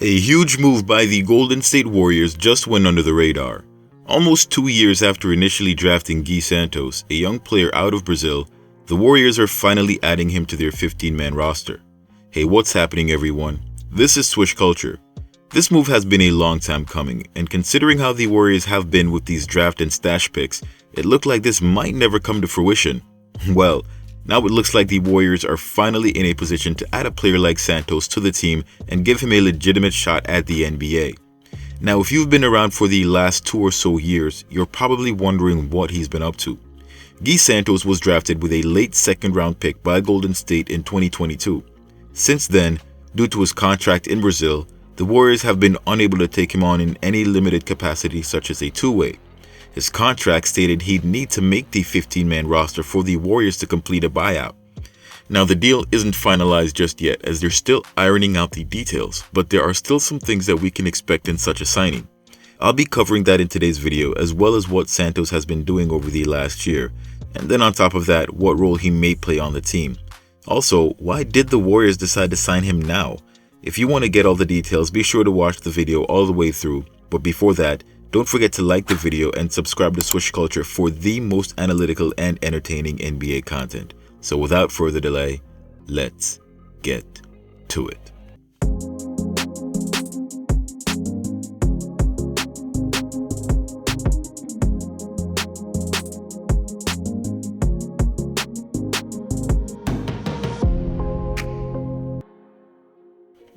A huge move by the Golden State Warriors just went under the radar. Almost 2 years after initially drafting Gui Santos, a young player out of Brazil, the Warriors are finally adding him to their 15-man roster. Hey, what's happening, everyone? This is Swish Culture. This move has been a long time coming, and considering how the Warriors have been with these draft and stash picks, it looked like this might never come to fruition. Well, now it looks like the Warriors are finally in a position to add a player like Santos to the team and give him a legitimate shot at the NBA. Now, if you've been around for the last 2 or so years, you're probably wondering what he's been up to. Gui Santos was drafted with a late second-round pick by Golden State in 2022. Since then, due to his contract in Brazil, the Warriors have been unable to take him on in any limited capacity such as a two-way. His contract stated he'd need to make the 15-man roster for the Warriors to complete a buyout. Now, the deal isn't finalized just yet as they're still ironing out the details, but there are still some things that we can expect in such a signing. I'll be covering that in today's video, as well as what Santos has been doing over the last year, and then on top of that, what role he may play on the team. Also, why did the Warriors decide to sign him now? If you want to get all the details, be sure to watch the video all the way through, but before that, don't forget to like the video and subscribe to Swish Culture for the most analytical and entertaining NBA content. So without further delay, let's get to it.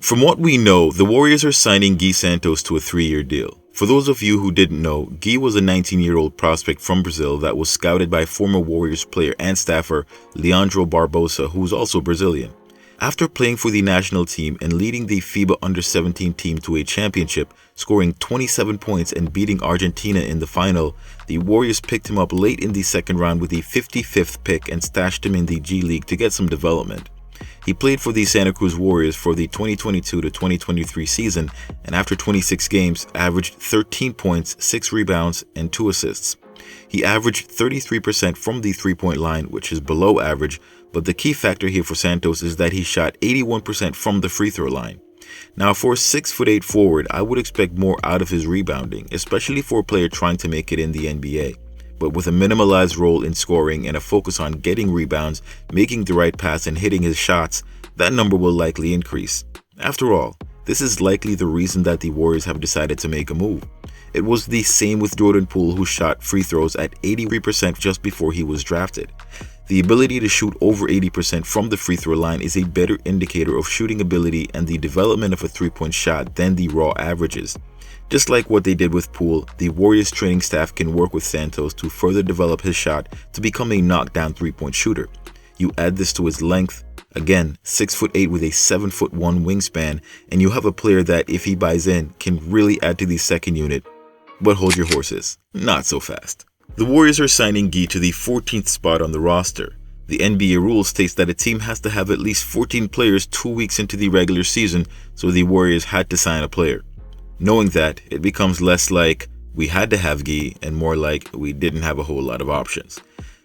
From what we know, the Warriors are signing Gui Santos to a 3-year deal. For those of you who didn't know, Gui was a 19-year-old prospect from Brazil that was scouted by former Warriors player and staffer Leandro Barbosa, who is also Brazilian. After playing for the national team and leading the FIBA Under-17 team to a championship, scoring 27 points and beating Argentina in the final, the Warriors picked him up late in the second round with the 55th pick and stashed him in the G League to get some development. He played for the Santa Cruz Warriors for the 2022 to 2023 season, and after 26 games, averaged 13 points, 6 rebounds, and 2 assists. He averaged 33% from the three-point line, which is below average, but the key factor here for Santos is that he shot 81% from the free throw line. Now, for a 6'8" forward, I would expect more out of his rebounding, especially for a player trying to make it in the NBA. But with a minimalized role in scoring and a focus on getting rebounds, making the right pass and hitting his shots, that number will likely increase. After all, this is likely the reason that the Warriors have decided to make a move. It was the same with Jordan Poole, who shot free throws at 83% just before he was drafted. The ability to shoot over 80% from the free throw line is a better indicator of shooting ability and the development of a three-point shot than the raw averages. Just like what they did with Poole, the Warriors training staff can work with Santos to further develop his shot to become a knockdown three-point shooter. You add this to his length, again 6'8" with a 7'1" wingspan, and you have a player that, if he buys in, can really add to the second unit. But hold your horses, not so fast. The Warriors are signing Gui to the 14th spot on the roster. The NBA rule states that a team has to have at least 14 players 2 weeks into the regular season, so the Warriors had to sign a player. Knowing that, it becomes less like we had to have Gui and more like we didn't have a whole lot of options.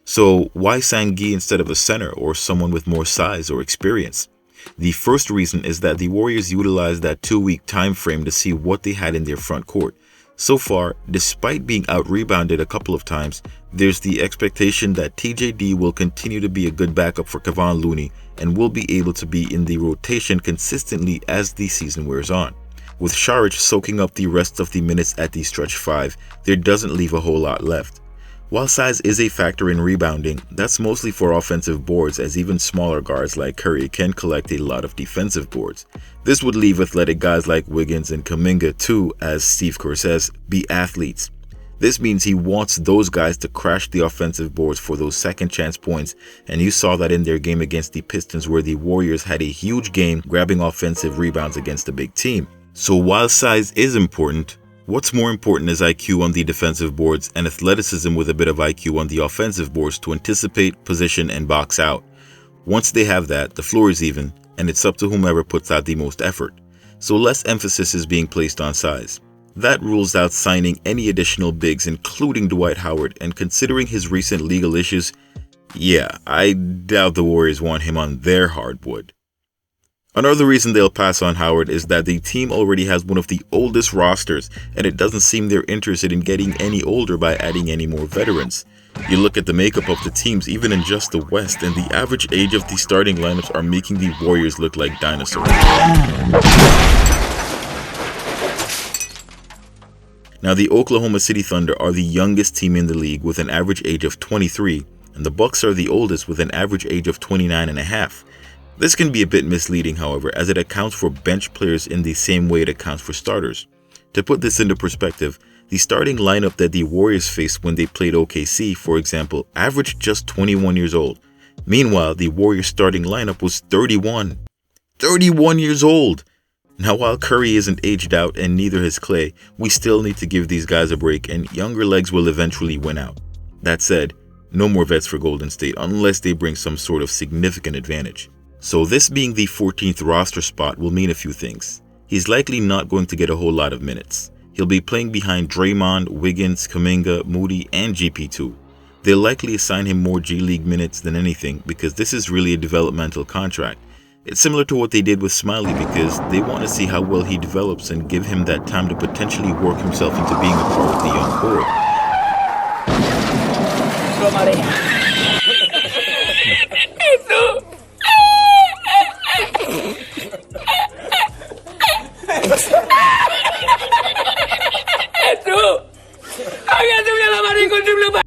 So why sign Gui instead of a center or someone with more size or experience? The first reason is that the Warriors utilized that 2-week time frame to see what they had in their front court. So far, despite being out-rebounded a couple of times, there's the expectation that TJD will continue to be a good backup for Kevon Looney and will be able to be in the rotation consistently as the season wears on. With Saric soaking up the rest of the minutes at the stretch 5, there doesn't leave a whole lot left. While size is a factor in rebounding, that's mostly for offensive boards, as even smaller guards like Curry can collect a lot of defensive boards. This would leave athletic guys like Wiggins and Kuminga to, as Steve Kerr says, be athletes. This means he wants those guys to crash the offensive boards for those second chance points, and you saw that in their game against the Pistons, where the Warriors had a huge game grabbing offensive rebounds against a big team. So while size is important, what's more important is IQ on the defensive boards and athleticism with a bit of IQ on the offensive boards to anticipate, position, and box out. Once they have that, the floor is even, and it's up to whomever puts out the most effort. So less emphasis is being placed on size. That rules out signing any additional bigs, including Dwight Howard, and considering his recent legal issues, yeah, I doubt the Warriors want him on their hardwood. Another reason they'll pass on Howard is that the team already has one of the oldest rosters, and it doesn't seem they're interested in getting any older by adding any more veterans. You look at the makeup of the teams even in just the West, and the average age of the starting lineups are making the Warriors look like dinosaurs. Now, the Oklahoma City Thunder are the youngest team in the league with an average age of 23, and the Bucks are the oldest with an average age of 29 and a half. This can be a bit misleading, however, as it accounts for bench players in the same way it accounts for starters. To put this into perspective, the starting lineup that the Warriors faced when they played OKC, for example, averaged just 21 years old. Meanwhile, the Warriors starting lineup was 31. 31 years old! Now, while Curry isn't aged out and neither is Clay, we still need to give these guys a break, and younger legs will eventually win out. That said, no more vets for Golden State unless they bring some sort of significant advantage. So this being the 14th roster spot will mean a few things. He's likely not going to get a whole lot of minutes. He'll be playing behind Draymond, Wiggins, Kuminga, Moody, and GP2. They'll likely assign him more G League minutes than anything because this is really a developmental contract. It's similar to what they did with Smiley because they want to see how well he develops and give him that time to potentially work himself into being a part of the young core.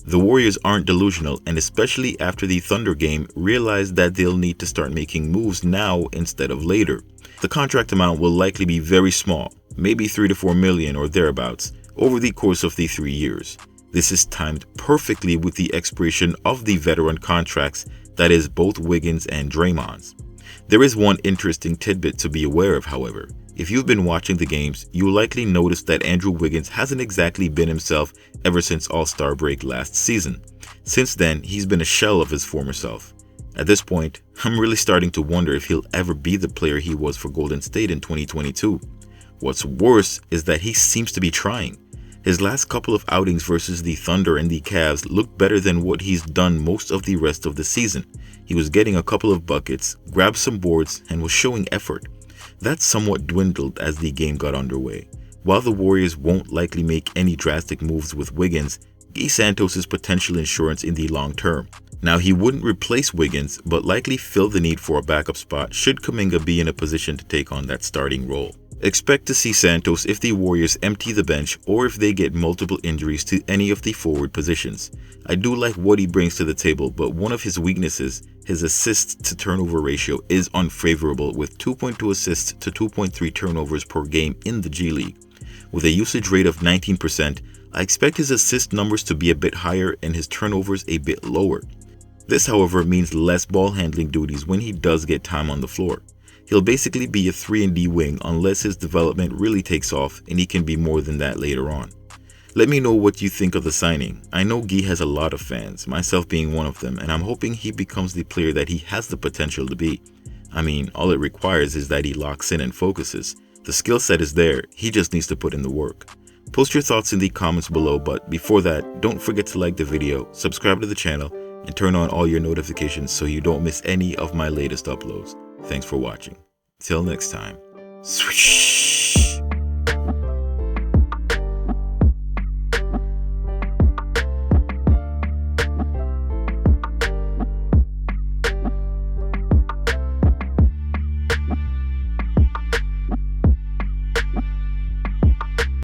The Warriors aren't delusional, and especially after the Thunder game, realize that they'll need to start making moves now instead of later. The contract amount will likely be very small, maybe 3 to 4 million or thereabouts, over the course of the 3 years. This is timed perfectly with the expiration of the veteran contracts, that is both Wiggins and Draymond's. There is one interesting tidbit to be aware of, however. If you've been watching the games, you'll likely notice that Andrew Wiggins hasn't exactly been himself ever since All-Star break last season. Since then, he's been a shell of his former self. At this point, I'm really starting to wonder if he'll ever be the player he was for Golden State in 2022. What's worse is that he seems to be trying. His last couple of outings versus the Thunder and the Cavs looked better than what he's done most of the rest of the season. He was getting a couple of buckets, grabbed some boards, and was showing effort. That somewhat dwindled as the game got underway. While the Warriors won't likely make any drastic moves with Wiggins, Gui Santos is potential insurance in the long term. Now, he wouldn't replace Wiggins, but likely fill the need for a backup spot should Kuminga be in a position to take on that starting role. Expect to see Santos if the Warriors empty the bench or if they get multiple injuries to any of the forward positions. I do like what he brings to the table, but one of his weaknesses, his assists to turnover ratio, is unfavorable with 2.2 assists to 2.3 turnovers per game in the G League. With a usage rate of 19%, I expect his assist numbers to be a bit higher and his turnovers a bit lower. This, however, means less ball handling duties when he does get time on the floor. He'll basically be a 3-and-D wing unless his development really takes off, and he can be more than that later on. Let me know what you think of the signing. I know Gui has a lot of fans, myself being one of them, and I'm hoping he becomes the player that he has the potential to be. I mean, all it requires is that he locks in and focuses. The skill set is there, he just needs to put in the work. Post your thoughts in the comments below, but before that, don't forget to like the video, subscribe to the channel, and turn on all your notifications so you don't miss any of my latest uploads. Thanks for watching. Till next time. Swish!